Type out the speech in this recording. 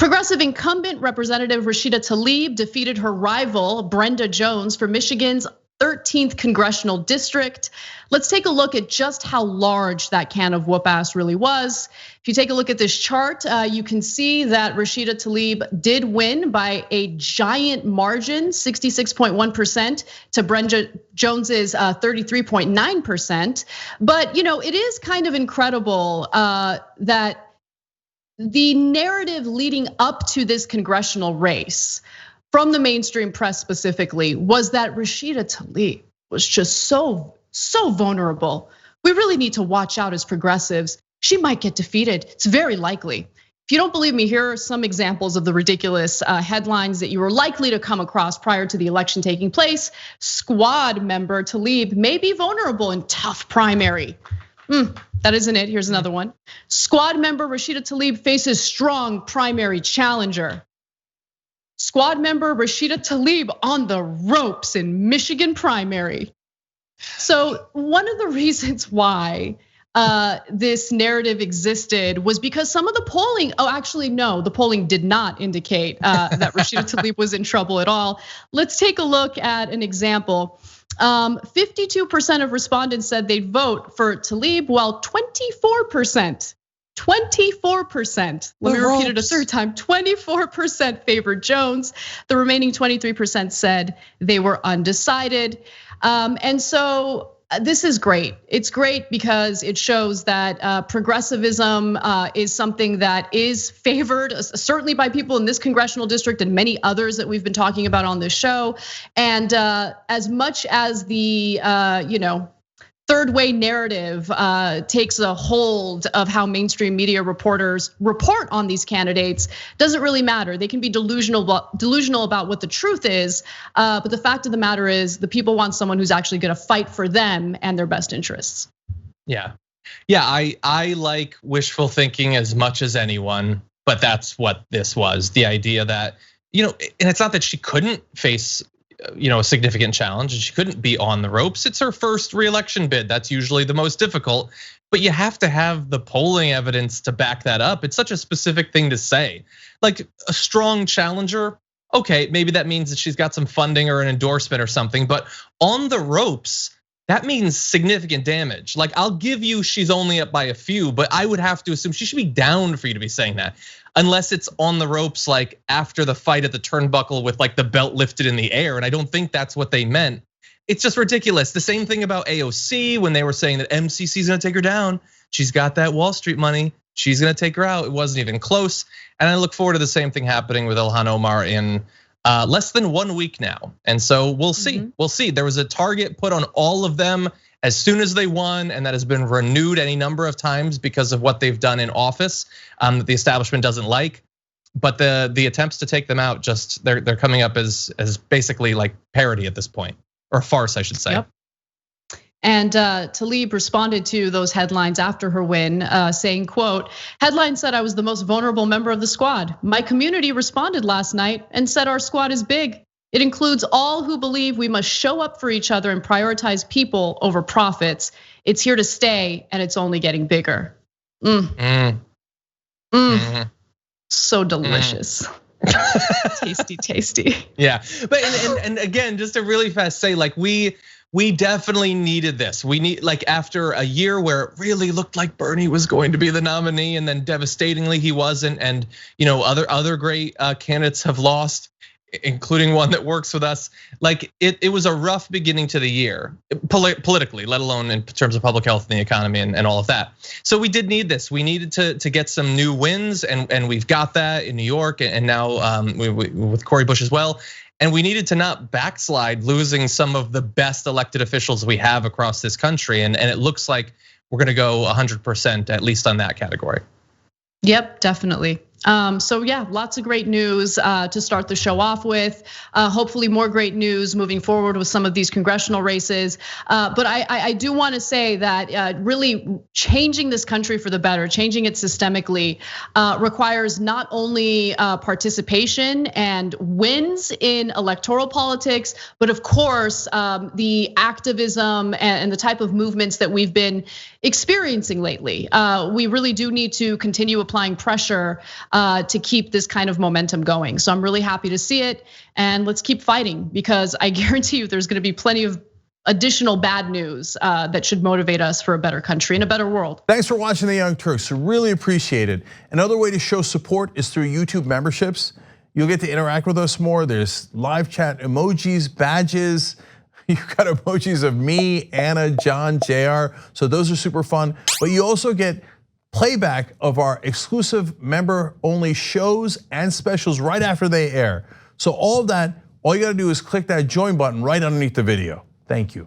Progressive incumbent Representative Rashida Tlaib defeated her rival, Brenda Jones, for Michigan's 13th Congressional District. Let's take a look at just how large that can of whoop ass really was. If you take a look at this chart, you can see that Rashida Tlaib did win by a giant margin, 66.1% to Brenda Jones's 33.9%. But it is kind of incredible that the narrative leading up to this congressional race from the mainstream press specifically was that Rashida Tlaib was just so vulnerable. We really need to watch out as progressives. She might get defeated. It's very likely. If you don't believe me, here are some examples of the ridiculous headlines that you were likely to come across prior to the election taking place. Squad member Tlaib may be vulnerable in tough primary. That isn't it. Here's another one. Squad member Rashida Tlaib faces strong primary challenger. Squad member Rashida Tlaib on the ropes in Michigan primary. So one of the reasons why this narrative existed was because some of the polling, actually no, the polling did not indicate that Rashida Tlaib was in trouble at all. Let's take a look at an example. 52% of respondents said they'd vote for Tlaib, while 24%, let me repeat it a third time, 24% favored Jones. The remaining 23% said they were undecided. And so this is great. It's great because it shows that progressivism is something that is favored, certainly by people in this congressional district and many others that we've been talking about on this show. And as much as the third way narrative takes a hold of how mainstream media reporters report on these candidates, doesn't really matter. They can be delusional about what the truth is, but the fact of the matter is the people want someone who's actually gonna fight for them and their best interests. Yeah, I like wishful thinking as much as anyone, but that's what this was. The idea that, and it's not that she couldn't face a significant challenge and she couldn't be on the ropes. It's her first reelection bid. That's usually the most difficult, but you have to have the polling evidence to back that up. It's such a specific thing to say. Like a strong challenger, okay, maybe that means that she's got some funding or an endorsement or something, but on the ropes, that means significant damage. Like I'll give you she's only up by a few, but I would have to assume she should be down for you to be saying that. Unless it's on the ropes, like after the fight at the turnbuckle with like the belt lifted in the air. And I don't think that's what they meant. It's just ridiculous. The same thing about AOC when they were saying that MCC's gonna take her down. She's got that Wall Street money. She's gonna take her out. It wasn't even close. And I look forward to the same thing happening with Ilhan Omar in less than 1 week now. And so we'll see, we'll see. There was a target put on all of them as soon as they won, and that has been renewed any number of times because of what they've done in office that the establishment doesn't like. But the attempts to take them out, just they're coming up as basically like parody at this point, or farce, I should say. Yep. And Tlaib responded to those headlines after her win, saying, quote, headline said I was the most vulnerable member of the squad. My community responded last night and said our squad is big. It includes all who believe we must show up for each other and prioritize people over profits. It's here to stay and it's only getting bigger. So delicious. Tasty, tasty. Yeah, but and again, just to really fast say, like we definitely needed this. We need, like after a year where it really looked like Bernie was going to be the nominee, and then devastatingly he wasn't, and other great candidates have lost, including one that works with us. Like it was a rough beginning to the year, politically, let alone in terms of public health and the economy and all of that. So we did need this. We needed to get some new wins, and we've got that in New York, and now with Cori Bush as well. And we needed to not backslide, losing some of the best elected officials we have across this country. And it looks like we're gonna go 100% at least on that category. Yep, definitely. So yeah, lots of great news to start the show off with. Hopefully more great news moving forward with some of these congressional races. But I do want to say that really changing this country for the better, changing it systemically, requires not only participation and wins in electoral politics, but of course the activism and the type of movements that we've been experiencing lately. We really do need to continue applying pressure to keep this kind of momentum going. So I'm really happy to see it, and let's keep fighting, because I guarantee you there's gonna be plenty of additional bad news that should motivate us for a better country and a better world. Thanks for watching the Young Turks, really appreciate it. Another way to show support is through YouTube memberships. You'll get to interact with us more. There's live chat emojis, badges. You've got emojis of me, Anna, John, JR. So those are super fun. But you also get playback of our exclusive member-only shows and specials right after they air. So all of that, all you gotta do is click that join button right underneath the video. Thank you.